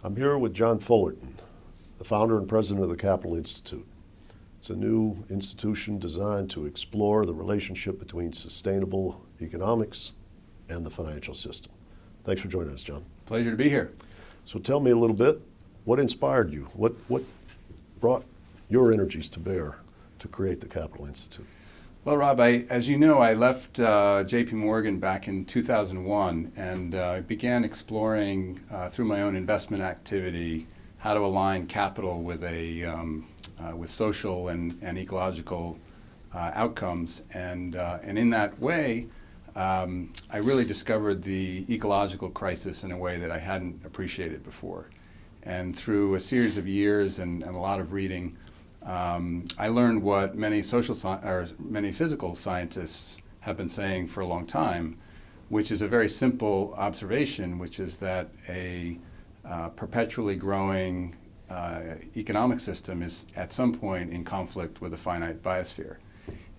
I'm here with John Fullerton, the founder and president of the Capital Institute. It's a new institution designed to explore the relationship between sustainable economics and the financial system. Thanks for joining us, John. Pleasure to be here. So tell me a little bit, what inspired you? What brought your energies to bear to create the Capital Institute? Well, Rob, as you know, I left JP Morgan back in 2001 and began exploring through my own investment activity how to align capital with with social and ecological outcomes. And in that way, I really discovered the ecological crisis in a way that I hadn't appreciated before. And through a series of years and a lot of reading, I learned what many physical scientists have been saying for a long time, which is a very simple observation, which is that a perpetually growing economic system is at some point in conflict with a finite biosphere.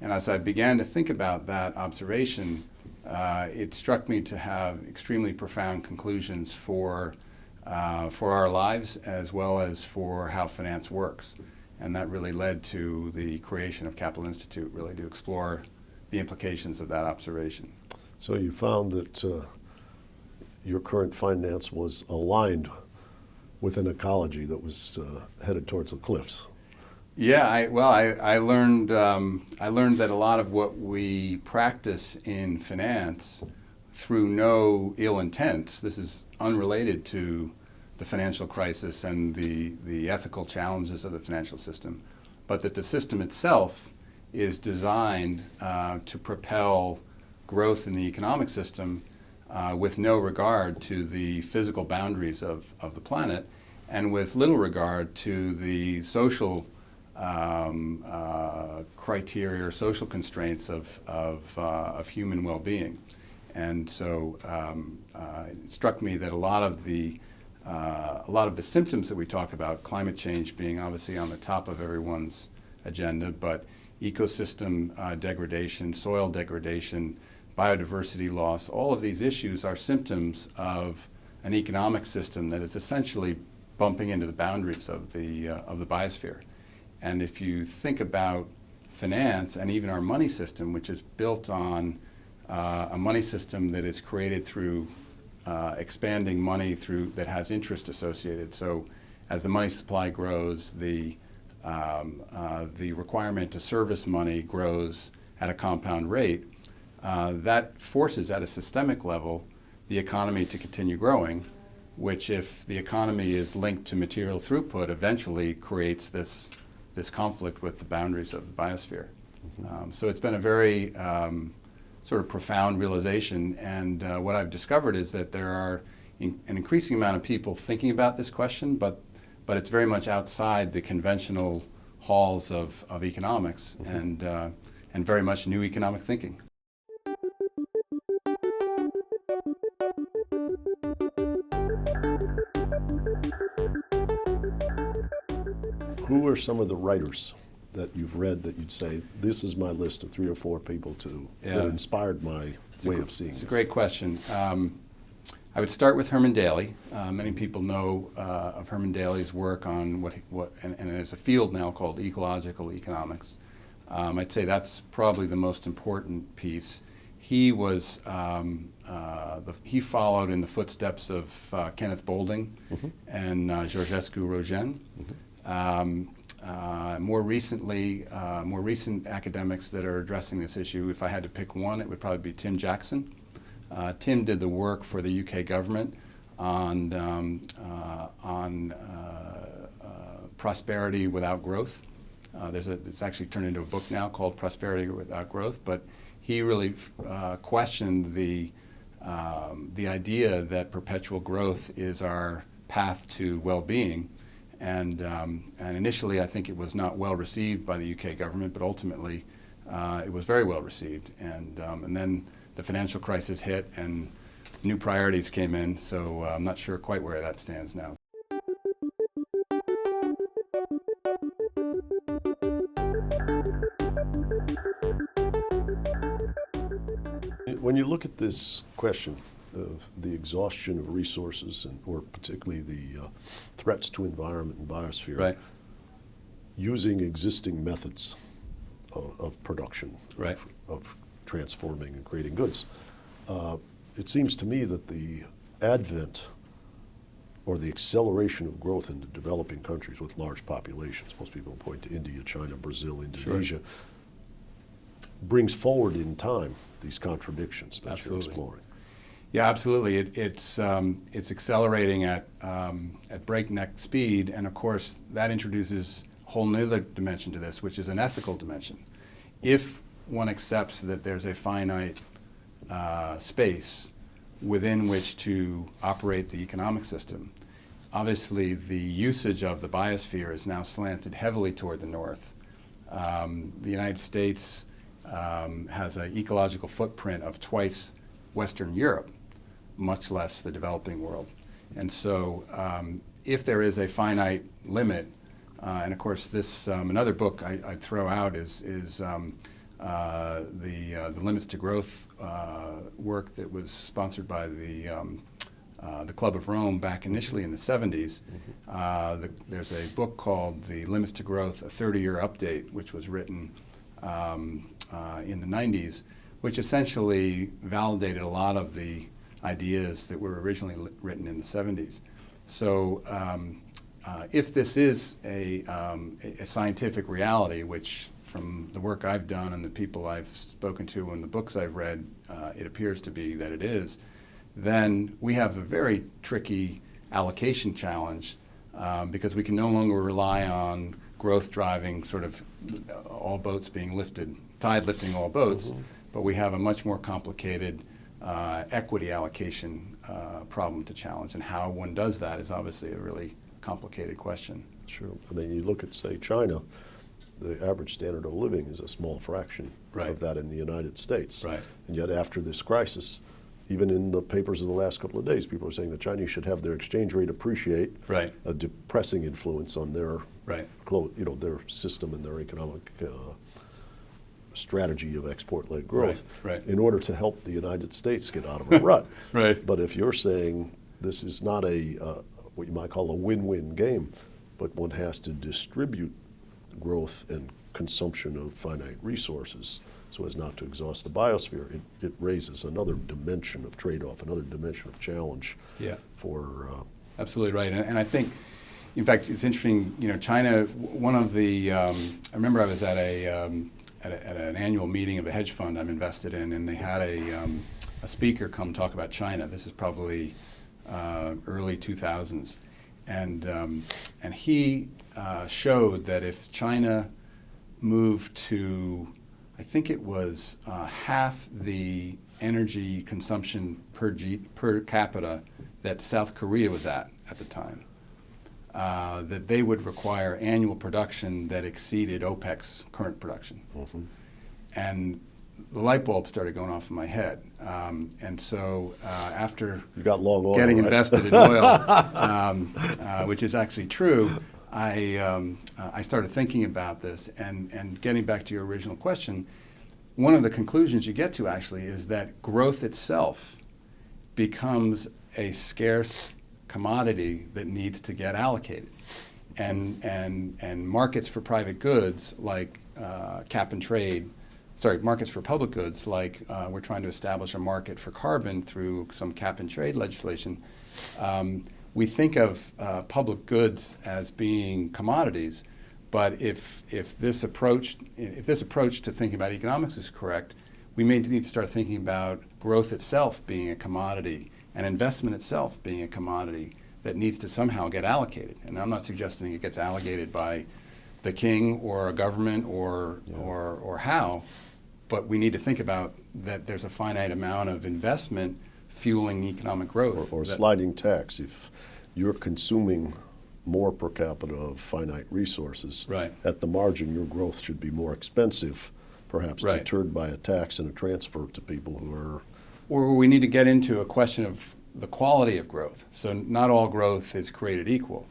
And as I began to think about that observation, it struck me to have extremely profound conclusions for our lives as well as for how finance works. And that really led to the creation of Capital Institute, really to explore the implications of that observation. So you found that your current finance was aligned with an ecology that was headed towards the cliffs. Yeah, I learned that a lot of what we practice in finance, through no ill intent, this is unrelated to the financial crisis and the ethical challenges of the financial system, but that the system itself is designed to propel growth in the economic system with no regard to the physical boundaries of the planet and with little regard to the social criteria or social constraints of human well-being. And so it struck me that a lot of the symptoms that we talk about, climate change being obviously on the top of everyone's agenda, but ecosystem degradation, soil degradation, biodiversity loss, all of these issues are symptoms of an economic system that is essentially bumping into the boundaries of the biosphere. And if you think about finance and even our money system, which is built on a money system that is created through expanding money that has interest associated. So as the money supply grows, the requirement to service money grows at a compound rate. That forces at a systemic level the economy to continue growing, which if the economy is linked to material throughput, eventually creates this conflict with the boundaries of the biosphere. So it's been a very sort of profound realization, and what I've discovered is that there are an increasing amount of people thinking about this question, but it's very much outside the conventional halls of economics and very much new economic thinking. Who are some of the writers that you've read that you'd say, this is my list of 3 or 4 people that inspired my way of seeing this? It's a great question. I would start with Herman Daly. Many people know of Herman Daly's work on and there's a field now called ecological economics. I'd say that's probably the most important piece. He was he followed in the footsteps of Kenneth Boulding and Georgescu Roegen. More recent academics that are addressing this issue, if I had to pick one, it would probably be Tim Jackson. Tim did the work for the UK government on prosperity without growth. It's actually turned into a book now called Prosperity Without Growth, but he really questioned the idea that perpetual growth is our path to well-being. And initially, I think it was not well received by the UK government, but ultimately, it was very well received. And then the financial crisis hit, and new priorities came in. So I'm not sure quite where that stands now. When you look at this question, the exhaustion of resources, or particularly the threats to environment and biosphere, Right. using existing methods of production, Right. of transforming and creating goods. It seems to me that the advent or the acceleration of growth in the developing countries with large populations, most people point to India, China, Brazil, Indonesia, brings forward in time these contradictions that Absolutely. you're exploring. Yeah, absolutely. It's accelerating at breakneck speed, and of course that introduces a whole nother dimension to this, which is an ethical dimension. If one accepts that there's a finite space within which to operate the economic system, obviously the usage of the biosphere is now slanted heavily toward the north. The United States has an ecological footprint of twice Western Europe, much less the developing world. And so if there is a finite limit, and of course this, another book I'd throw out is the Limits to Growth work that was sponsored by the Club of Rome back initially in the 70s. There's a book called The Limits to Growth, a 30-year update, which was written in the 90s, which essentially validated a lot of the ideas that were originally written in the 70s. So if this is a scientific reality, which from the work I've done and the people I've spoken to and the books I've read, it appears to be that it is, then we have a very tricky allocation challenge because we can no longer rely on growth driving sort of all boats being lifted, tide lifting all boats, but we have a much more complicated equity allocation problem to challenge, and how one does that is obviously a really complicated question. Sure. I mean, you look at, say, China, the average standard of living is a small fraction of that in the United States. Right. And yet after this crisis, even in the papers of the last couple of days, people are saying the Chinese should have their exchange rate appreciate, a depressing influence on their, their system and their economic strategy of export-led growth in order to help the United States get out of a rut. But if you're saying this is not a what you might call a win-win game, but one has to distribute growth and consumption of finite resources so as not to exhaust the biosphere, it raises another dimension of trade-off, another dimension of challenge for... Absolutely right. And I think, in fact, it's interesting, you know, China, one of the, I remember I was at an annual meeting of a hedge fund I'm invested in, and they had a speaker come talk about China. This is probably early 2000s. And he showed that if China moved to, I think it was half the energy consumption per capita that South Korea was at the time, that they would require annual production that exceeded OPEC's current production. And the light bulb started going off in my head. And so after you got long oil, getting invested in oil, which is actually true, I started thinking about this, and getting back to your original question, one of the conclusions you get to actually is that growth itself becomes a scarce commodity that needs to get allocated. And markets for private goods like markets for public goods like we're trying to establish a market for carbon through some cap and trade legislation. We think of public goods as being commodities, but if this approach to thinking about economics is correct, we may need to start thinking about growth itself being a commodity and investment itself being a commodity that needs to somehow get allocated. And I'm not suggesting it gets allocated by the king or a government or how, but we need to think about that there's a finite amount of investment fueling economic growth. Or sliding tax. If you're consuming more per capita of finite resources, at the margin your growth should be more expensive, perhaps deterred by a tax and a transfer to people who are... Or we need to get into a question of the quality of growth. So not all growth is created equal.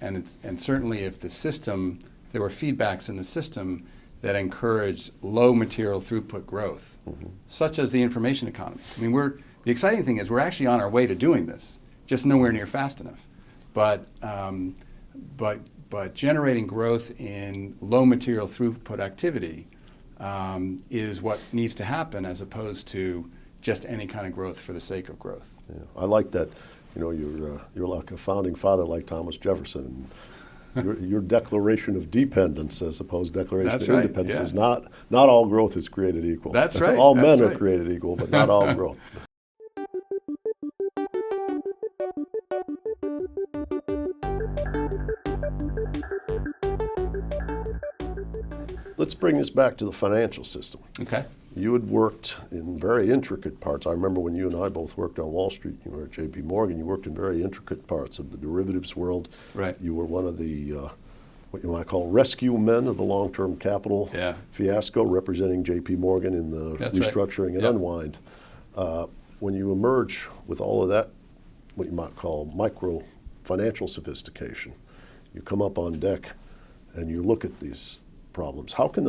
And certainly if the system, there were feedbacks in the system that encouraged low material throughput growth, such as the information economy. I mean, The exciting thing is we're actually on our way to doing this, just nowhere near fast enough. But generating growth in low material throughput activity is what needs to happen, as opposed to just any kind of growth for the sake of growth. Yeah, I like that. You're like a founding father like Thomas Jefferson. Your declaration of dependence, as opposed to declaration That's of right, independence, yeah. is not all growth is created equal. That's right. All That's men are right. created equal, but not all growth. Let's bring this back to the financial system. Okay. You had worked in very intricate parts. I remember when you and I both worked on Wall Street. You were at J.P. Morgan. You worked in very intricate parts of the derivatives world. Right. You were one of the what you might call rescue men of the long-term capital fiasco, representing J.P. Morgan in the That's restructuring right. and unwind. When you emerge with all of that, what you might call micro financial sophistication, you come up on deck and you look at these problems. How can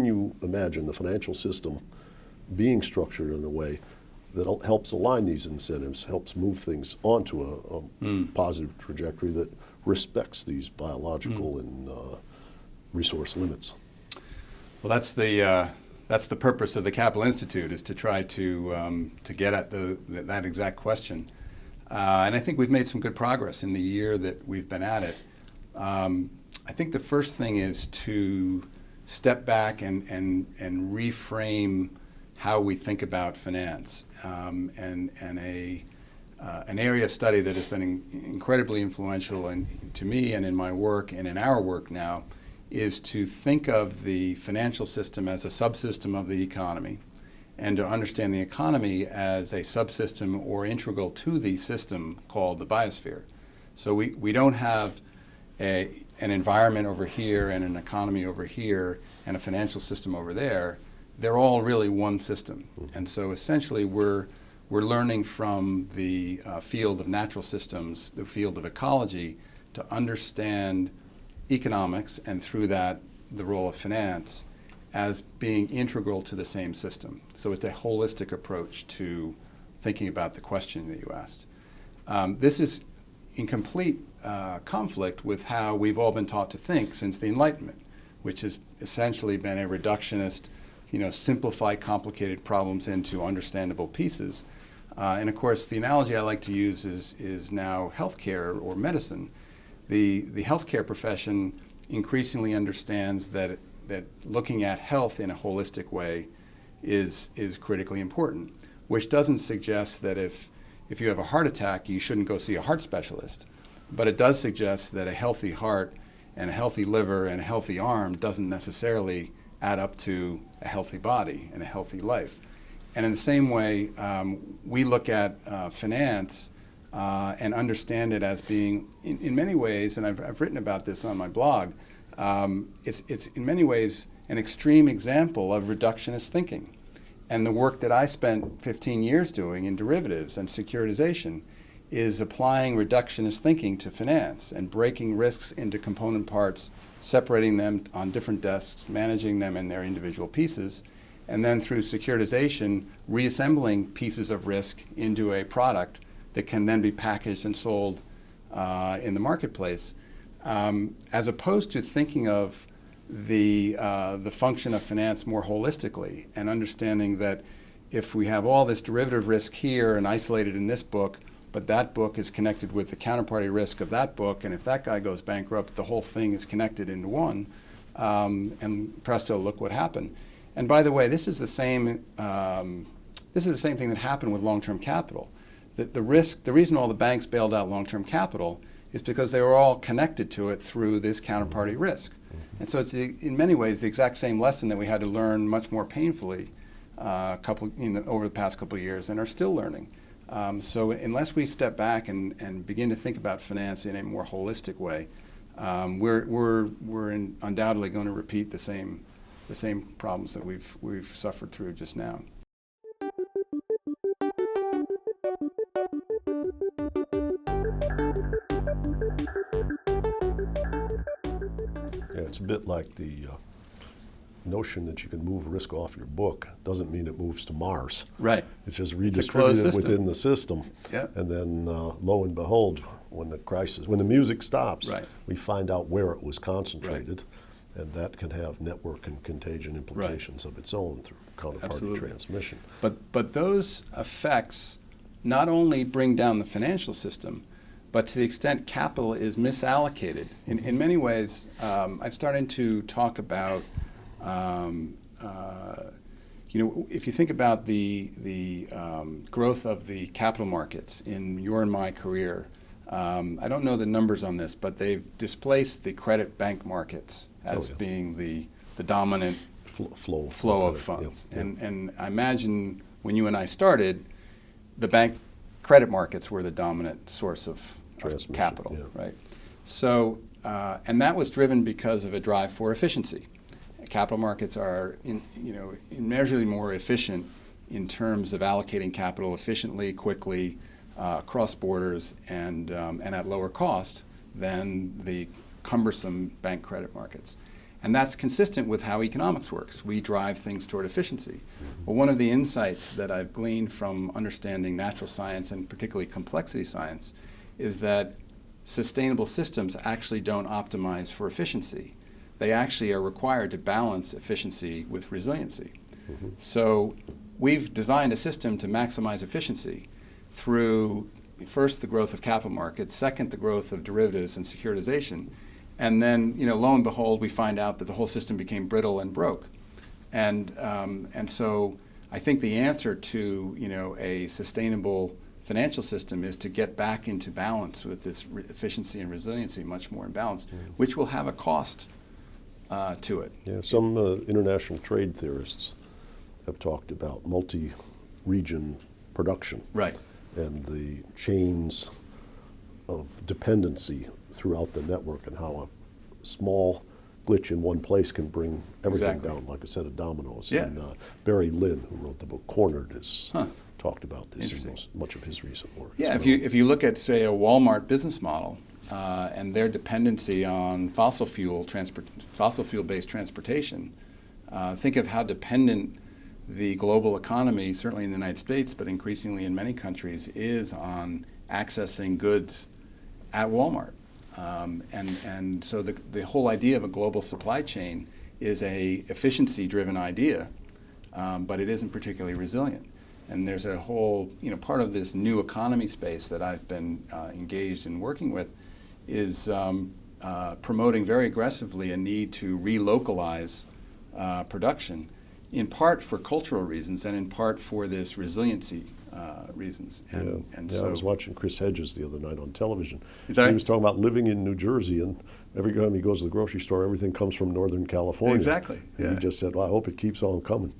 you imagine the financial system being structured in a way that helps align these incentives, helps move things onto a positive trajectory that respects these biological and resource limits? Well, that's the purpose of the Capital Institute, is to try to get at that exact question. And I think we've made some good progress in the year that we've been at it. I think the first thing is to step back and reframe how we think about finance. And an area of study that has been incredibly influential to me and in my work and in our work now is to think of the financial system as a subsystem of the economy, and to understand the economy as a subsystem or integral to the system called the biosphere. So we don't have an environment over here and an economy over here and a financial system over there. They're all really one system. And so essentially we're learning from the field of natural systems, the field of ecology, to understand economics, and through that the role of finance, as being integral to the same system. So it's a holistic approach to thinking about the question that you asked. This is in complete conflict with how we've all been taught to think since the Enlightenment, which has essentially been a reductionist, simplify complicated problems into understandable pieces. And of course, the analogy I like to use is now healthcare or medicine. The healthcare profession increasingly understands that looking at health in a holistic way is critically important, which doesn't suggest that if you have a heart attack, you shouldn't go see a heart specialist. But it does suggest that a healthy heart and a healthy liver and a healthy arm doesn't necessarily add up to a healthy body and a healthy life. And in the same way, we look at finance and understand it as being, in many ways, and I've written about this on my blog, it's in many ways an extreme example of reductionist thinking. And the work that I spent 15 years doing in derivatives and securitization is applying reductionist thinking to finance and breaking risks into component parts, separating them on different desks, managing them in their individual pieces, and then through securitization, reassembling pieces of risk into a product that can then be packaged and sold in the marketplace, as opposed to thinking of the function of finance more holistically, and understanding that if we have all this derivative risk here and isolated in this book, but that book is connected with the counterparty risk of that book, and if that guy goes bankrupt, the whole thing is connected into one, and presto, look what happened. And by the way, this is the same thing that happened with long-term capital. The reason all the banks bailed out long-term capital is because they were all connected to it through this counterparty risk. And so it's in many ways the exact same lesson that we had to learn much more painfully over the past couple of years and are still learning. So unless we step back and begin to think about finance in a more holistic way, we're undoubtedly going to repeat the same problems that we've suffered through just now. Yeah, it's a bit like the notion that you can move risk off your book doesn't mean it moves to Mars. Right. It's just It's a closed redistributed system. within the system. Yeah. And then lo and behold, when the music stops, Right. we find out where it was concentrated. And that can have network and contagion implications of its own through counterparty Absolutely. transmission. But those effects not only bring down the financial system, but to the extent capital is misallocated. In many ways, I've started to talk about, if you think about the growth of the capital markets in your and my career, I don't know the numbers on this, but they've displaced the credit bank markets as being the dominant flow of funds. Yeah. And I imagine when you and I started, the bank credit markets were the dominant source of capital, right? So, and that was driven because of a drive for efficiency. Capital markets are immeasurably more efficient in terms of allocating capital efficiently, quickly, across borders, and at lower cost than the cumbersome bank credit markets. And that's consistent with how economics works. We drive things toward efficiency. Well, one of the insights that I've gleaned from understanding natural science and particularly complexity science is that sustainable systems actually don't optimize for efficiency. They actually are required to balance efficiency with resiliency. Mm-hmm. So we've designed a system to maximize efficiency through, first, the growth of capital markets, second, the growth of derivatives and securitization. And then, lo and behold, we find out that the whole system became brittle and broke. And so I think the answer to, a sustainable financial system is to get back into balance with this efficiency and resiliency, much more in balance, which will have a cost to it. Yeah, some international trade theorists have talked about multi-region production. Right. And the chains of dependency throughout the network and how a small glitch in one place can bring everything down, like a set of dominoes. Yeah. And Barry Lynn, who wrote the book Cornered, has talked about this in much of his recent work. Yeah, if you look at, say, a Walmart business model and their dependency on fossil fuel-based transportation, think of how dependent the global economy, certainly in the United States, but increasingly in many countries, is on accessing goods at Walmart. And so the whole idea of a global supply chain is a efficiency-driven idea, but it isn't particularly resilient. And there's a whole, part of this new economy space that I've been engaged in working with is promoting very aggressively a need to relocalize production, in part for cultural reasons and in part for this resiliency reasons. So I was watching Chris Hedges the other night on television. He was talking about living in New Jersey, and every time he goes to the grocery store, everything comes from Northern California. Exactly. And he just said, well, I hope it keeps on coming.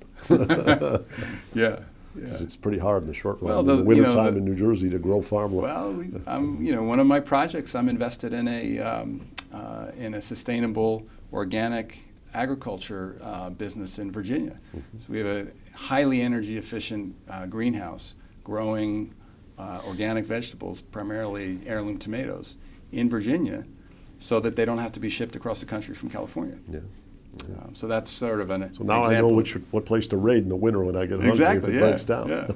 Yeah. Because it's pretty hard in the short run, Well, in the wintertime in New Jersey, to grow farmland. Well, one of my projects, I'm invested in a sustainable organic agriculture business in Virginia. Mm-hmm. So we have a highly energy efficient greenhouse growing organic vegetables, primarily heirloom tomatoes, in Virginia, so that they don't have to be shipped across the country from California. Yeah. So that's sort of an So now example. I know what place to raid in the winter when I get hungry if it breaks down. Yeah.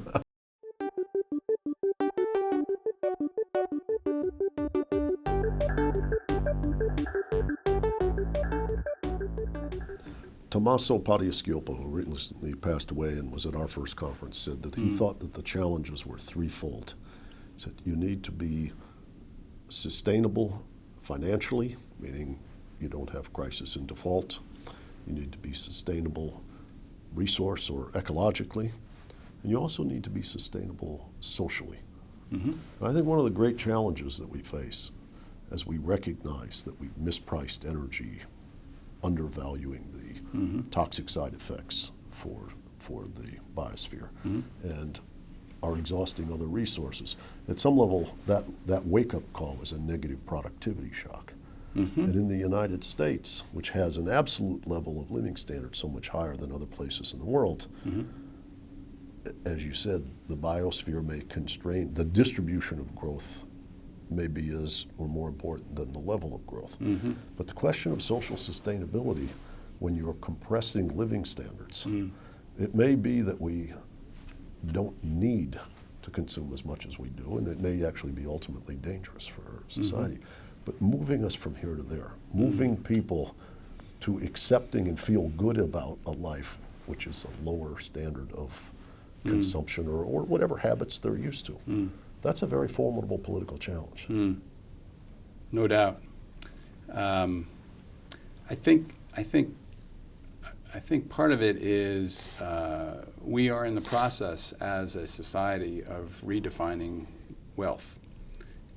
Tommaso Padoa-Schioppa, who recently passed away and was at our first conference, said that he thought that the challenges were threefold. He said you need to be sustainable financially, meaning you don't have crisis and default. You need to be sustainable resource or ecologically, and you also need to be sustainable socially. Mm-hmm. And I think one of the great challenges that we face as we recognize that we've mispriced energy, undervaluing the toxic side effects for the biosphere, and are exhausting other resources. At some level, that wake-up call is a negative productivity shock. Mm-hmm. And in the United States, which has an absolute level of living standard so much higher than other places in the world, as you said, the biosphere may constrain, the distribution of growth may be as or more important than the level of growth. Mm-hmm. But the question of social sustainability when you're compressing living standards, it may be that we don't need to consume as much as we do, and it may actually be ultimately dangerous for society. But moving us from here to there, moving people to accepting and feel good about a life which is a lower standard of consumption or whatever habits they're used to. That's a very formidable political challenge. No doubt. I think part of it is we are in the process as a society of redefining wealth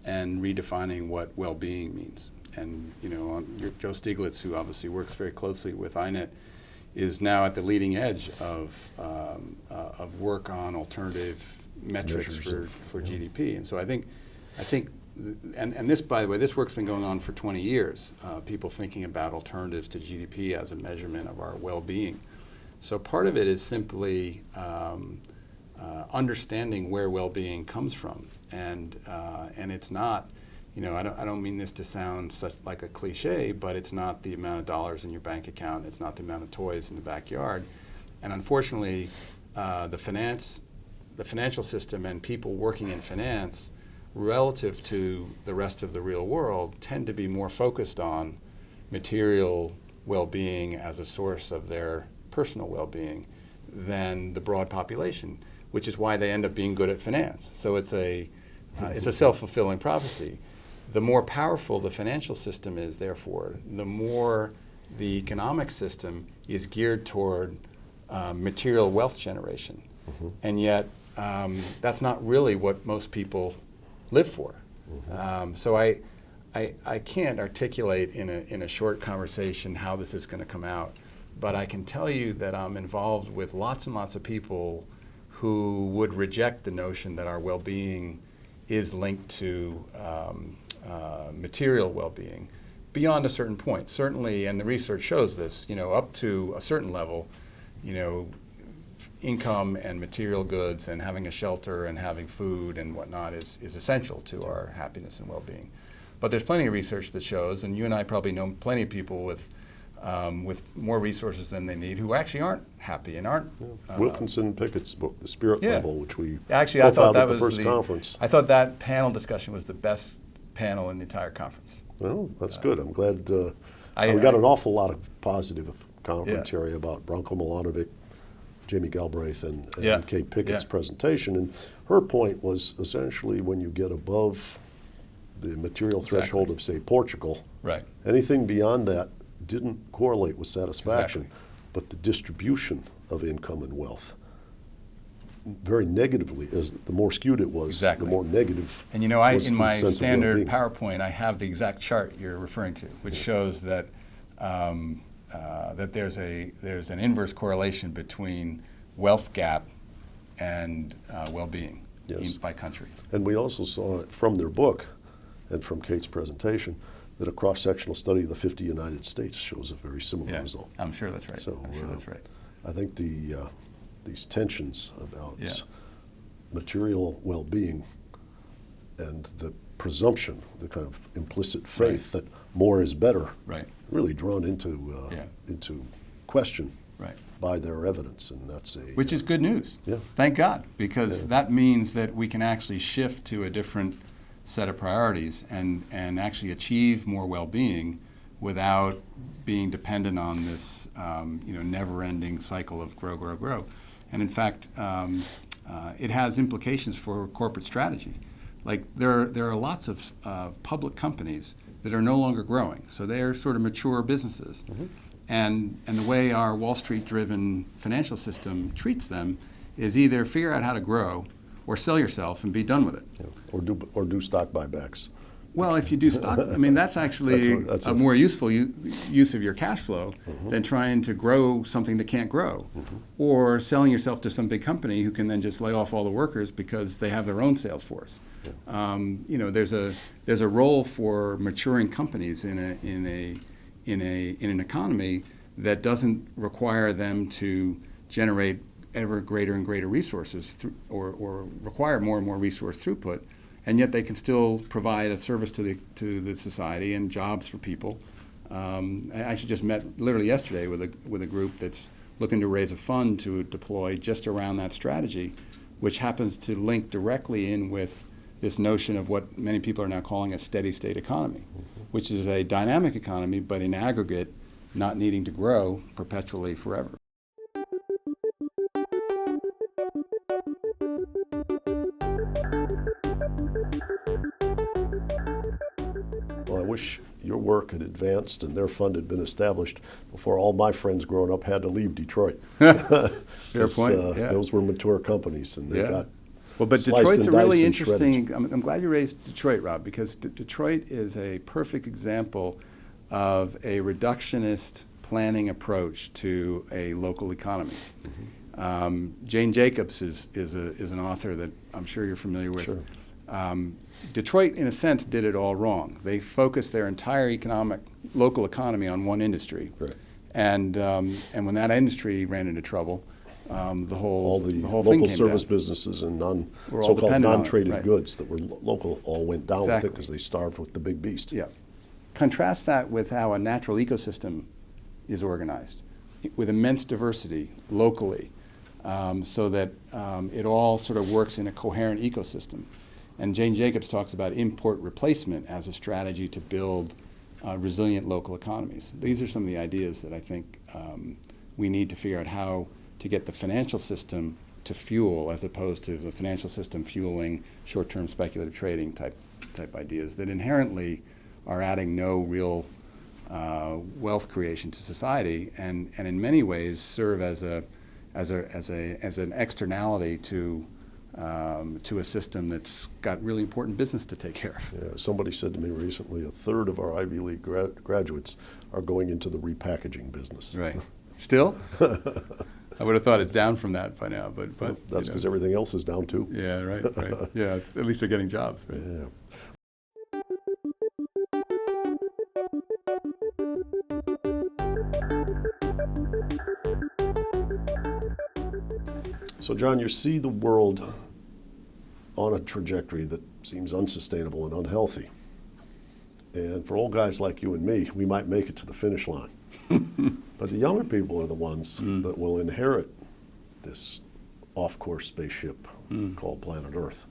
and redefining what well-being means. And Joe Stiglitz, who obviously works very closely with INET, is now at the leading edge of work on alternative metrics for GDP. And so I think, and this, by the way, this work's been going on for 20 years. People thinking about alternatives to GDP as a measurement of our well-being. So part of it is simply understanding where well-being comes from, and it's not. I don't mean this to sound such like a cliche, but it's not the amount of dollars in your bank account. It's not the amount of toys in the backyard. And unfortunately, the financial system and people working in finance, relative to the rest of the real world, tend to be more focused on material well-being as a source of their personal well-being than the broad population, which is why they end up being good at finance. So it's a self-fulfilling prophecy. The more powerful the financial system is, therefore, the more the economic system is geared toward material wealth generation. And yet, that's not really what most people live for. So I can't articulate in a short conversation how this is going to come out, but I can tell you that I'm involved with lots and lots of people who would reject the notion that our well-being is linked to material well-being beyond a certain point. Certainly, and the research shows this, up to a certain level, income and material goods and having a shelter and having food and whatnot is essential to our happiness and well-being. But there's plenty of research that shows, and you and I probably know plenty of people with more resources than they need who actually aren't happy and aren't. Wilkinson Pickett's book, The Spirit Level, which we actually I thought that was the first conference. I thought that panel discussion was the best panel in the entire conference. Well, that's good. I'm glad we got an awful lot of positive commentary about Branko Milanovic, Jamie Galbraith, and Kate Pickett's presentation. And her point was essentially when you get above the material threshold of, say, Portugal, anything beyond that didn't correlate with satisfaction, but the distribution of income and wealth very negatively, as the more skewed it was, the more negative. And was in my standard PowerPoint, I have the exact chart you're referring to, which shows that that there's an inverse correlation between wealth gap and well-being by country. And we also saw from their book and from Kate's presentation that a cross-sectional study of the 50 United States shows a very similar result. I'm sure that's right. So I'm sure that's right. I think these tensions about material well-being and the presumption, the kind of implicit faith that more is better, really drawn into question by their evidence, and that's which is good news. Thank God, because that means that we can actually shift to a different set of priorities and actually achieve more well-being without being dependent on this never-ending cycle of grow, grow, grow. And in fact, it has implications for corporate strategy. Like there are lots of public companies that are no longer growing, so they are sort of mature businesses. And the way our Wall Street-driven financial system treats them is either figure out how to grow or sell yourself and be done with it. Or do stock buybacks. Well, if you do stock, I mean, that's actually a more useful use of your cash flow than trying to grow something that can't grow, or selling yourself to some big company who can then just lay off all the workers because they have their own sales force. There's a role for maturing companies in an economy that doesn't require them to generate ever greater and greater resources or require more and more resource throughput. And yet they can still provide a service to the society and jobs for people I actually just met literally yesterday with a group that's looking to raise a fund to deploy just around that strategy, which happens to link directly in with this notion of what many people are now calling a steady state economy, which is a dynamic economy, but in aggregate, not needing to grow perpetually forever. Well, I wish your work had advanced and their fund had been established before all my friends growing up had to leave Detroit. Fair point. Yeah. Those were mature companies, and they got well, but sliced Detroit's and a really diced and interesting. I'm glad you raised Detroit, Rob, because Detroit is a perfect example of a reductionist planning approach to a local economy. Jane Jacobs is an author that I'm sure you're familiar with. Sure. Detroit, in a sense, did it all wrong. They focused their entire local economy on one industry, Right. And when that industry ran into trouble, the whole thing local came service down. businesses and We're all so-called dependent on it, non-traded right. goods that were local all went down with Exactly. it because they starved with the big beast. Yeah. Contrast that with how a natural ecosystem is organized, with immense diversity locally, so that it all sort of works in a coherent ecosystem. And Jane Jacobs talks about import replacement as a strategy to build resilient local economies. These are some of the ideas that I think we need to figure out how to get the financial system to fuel, as opposed to the financial system fueling short-term speculative trading type ideas that inherently are adding no real wealth creation to society, and in many ways serve as an externality to a system that's got really important business to take care of. Yeah, somebody said to me recently, a third of our Ivy League graduates are going into the repackaging business. Right. Still? I would have thought it's down from that by now, but That's because everything else is down too. Yeah, right. Yeah, at least they're getting jobs. Right? Yeah. So, John, you see the world on a trajectory that seems unsustainable and unhealthy. And for old guys like you and me, we might make it to the finish line. But the younger people are the ones that will inherit this off-course spaceship called planet Earth.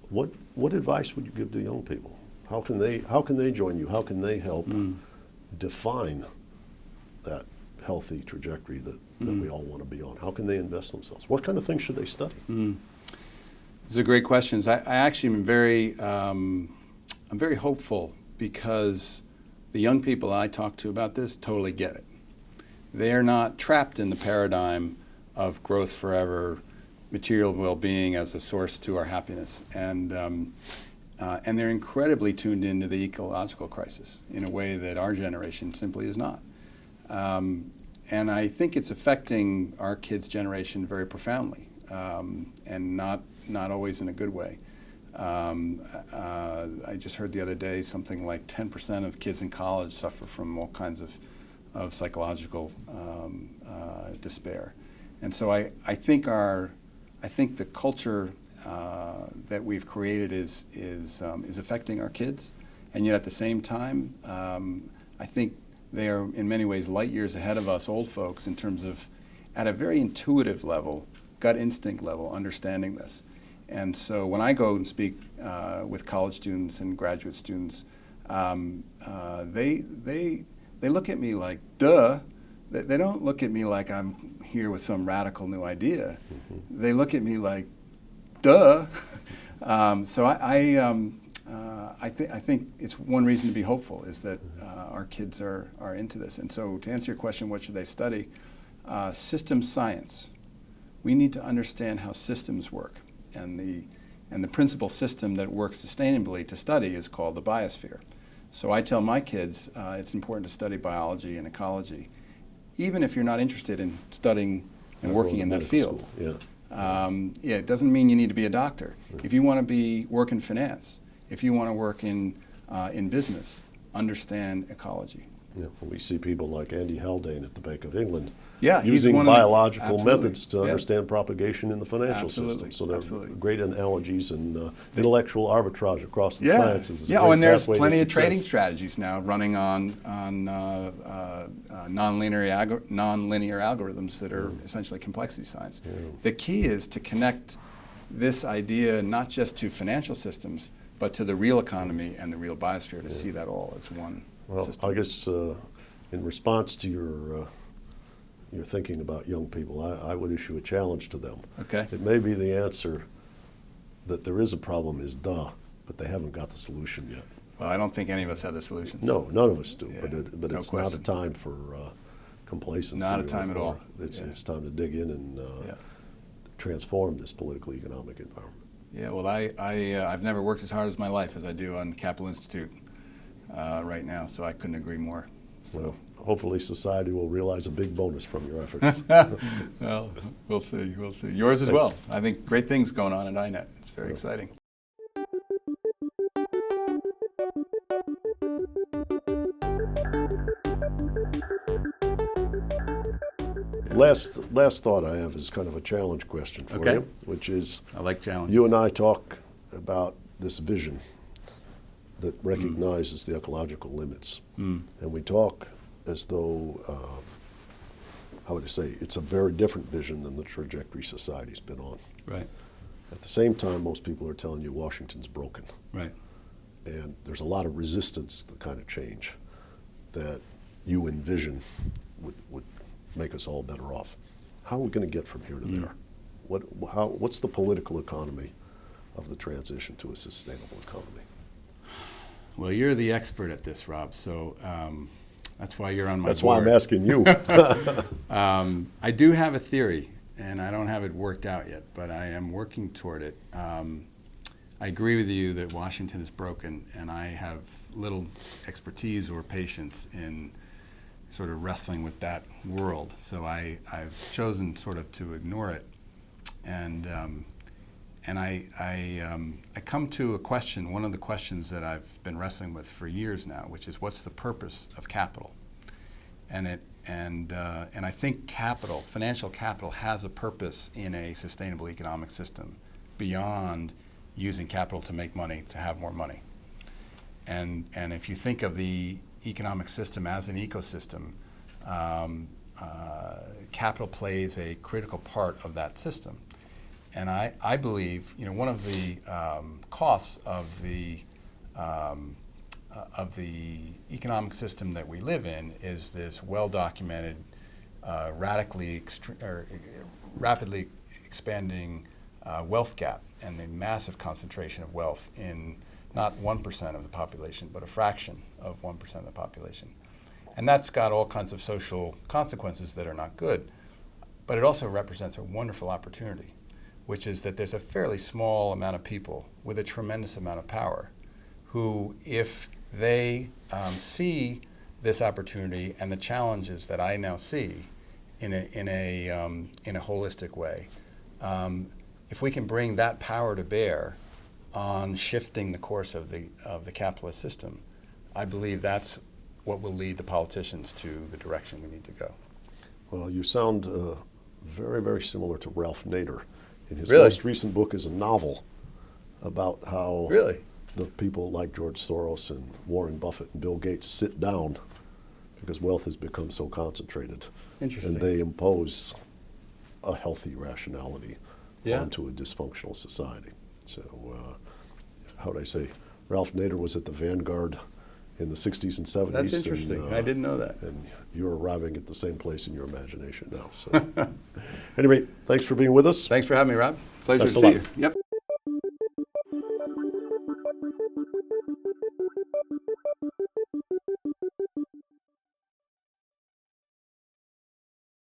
What advice would you give to young people? How can they join you? How can they help define that healthy trajectory that we all want to be on? How can they invest themselves? What kind of things should they study? These are great questions. I actually am very hopeful, because the young people I talk to about this totally get it. They are not trapped in the paradigm of growth forever, material well-being as a source to our happiness, and they're incredibly tuned into the ecological crisis in a way that our generation simply is not. And I think it's affecting our kids' generation very profoundly, and not always in a good way. I just heard the other day something like 10% of kids in college suffer from all kinds of psychological despair, and so I think the culture that we've created is affecting our kids, and yet at the same time, I think they are in many ways light years ahead of us old folks in terms of, at a very intuitive level, gut instinct level, understanding this. And so when I go and speak with college students and graduate students, they look at me like, duh. They don't look at me like I'm here with some radical new idea. They look at me like, duh. So I think it's one reason to be hopeful, is that our kids are into this. And so to answer your question, what should they study? Systems science. We need to understand how systems work. And the principal system that works sustainably to study is called the biosphere. So I tell my kids it's important to study biology and ecology, even if you're not interested in studying and working in that field. It doesn't mean you need to be a doctor. If you want to work in finance, if you want to work in business, understand ecology. Yeah, we see people like Andy Haldane at the Bank of England Yeah, he's using one of the- biological absolutely. methods to Yeah. understand propagation in the financial Absolutely. system. So there are Absolutely. great analogies and intellectual arbitrage across the Yeah, sciences. Is a yeah. great Oh, and there's pathway to plenty of success. trading strategies now running on nonlinear algorithms that are essentially complexity science. Yeah. The key is to connect this idea not just to financial systems, but to the real economy and the real biosphere to see that all as one Well, system. I guess in response to your thinking about young people, I would issue a challenge to them. Okay. It may be the answer that there is a problem is but they haven't got the solution yet. Well, I don't think any of us have the solutions. No, none of us do. Yeah, But no it's question. not a time for complacency. Not a time at all. It's, Yeah. it's time to dig in and Yeah. transform this political economic environment. Yeah, well, I've never worked as hard as my life as I do on Capital Institute right now, so I couldn't agree more. So. Well, hopefully society will realize a big bonus from your efforts. Well, we'll see. We'll see. Yours as Thanks. well. I think great things going on at INET. It's very exciting. Last thought I have is kind of a challenge question for Okay. you, which is I like challenges. you and I talk about this vision that recognizes the ecological limits. And we talk as though, how would I say, it's a very different vision than the trajectory society's been on. Right. At the same time, most people are telling you Washington's broken. Right. And there's a lot of resistance to the kind of change that you envision would make us all better off. How are we going to get from here to there? What's the political economy of the transition to a sustainable economy? Well, you're the expert at this, Rob. So that's why you're on my That's board. why I'm asking you. I do have a theory, and I don't have it worked out yet, but I am working toward it. I agree with you that Washington is broken, and I have little expertise or patience in sort of wrestling with that world. So I've chosen sort of to ignore it, and I come to a question, one of the questions that I've been wrestling with for years now, which is what's the purpose of capital? And I think capital, financial capital, has a purpose in a sustainable economic system beyond using capital to make money, to have more money. And if you think of the economic system as an ecosystem, capital plays a critical part of that system. And I believe, one of the costs of the economic system that we live in is this well-documented, rapidly expanding wealth gap and the massive concentration of wealth in not 1% of the population, but a fraction of 1% of the population. And that's got all kinds of social consequences that are not good, but it also represents a wonderful opportunity, which is that there's a fairly small amount of people with a tremendous amount of power who, if they see this opportunity and the challenges that I now see in a holistic way, if we can bring that power to bear on shifting the course of the capitalist system, I believe that's what will lead the politicians to the direction we need to go. Well, you sound very, very similar to Ralph Nader. In his Really? most recent book is a novel about how Really? the people like George Soros and Warren Buffett and Bill Gates sit down because wealth has become so concentrated. Interesting. And they impose a healthy rationality Yeah. onto a dysfunctional society. So, how would I say? Ralph Nader was at the vanguard in the 60s and 70s. That's interesting. I didn't know that. And you're arriving at the same place in your imagination now. So, anyway, thanks for being with us. Thanks for having me, Rob. Pleasure Best to of see luck. you. Yep.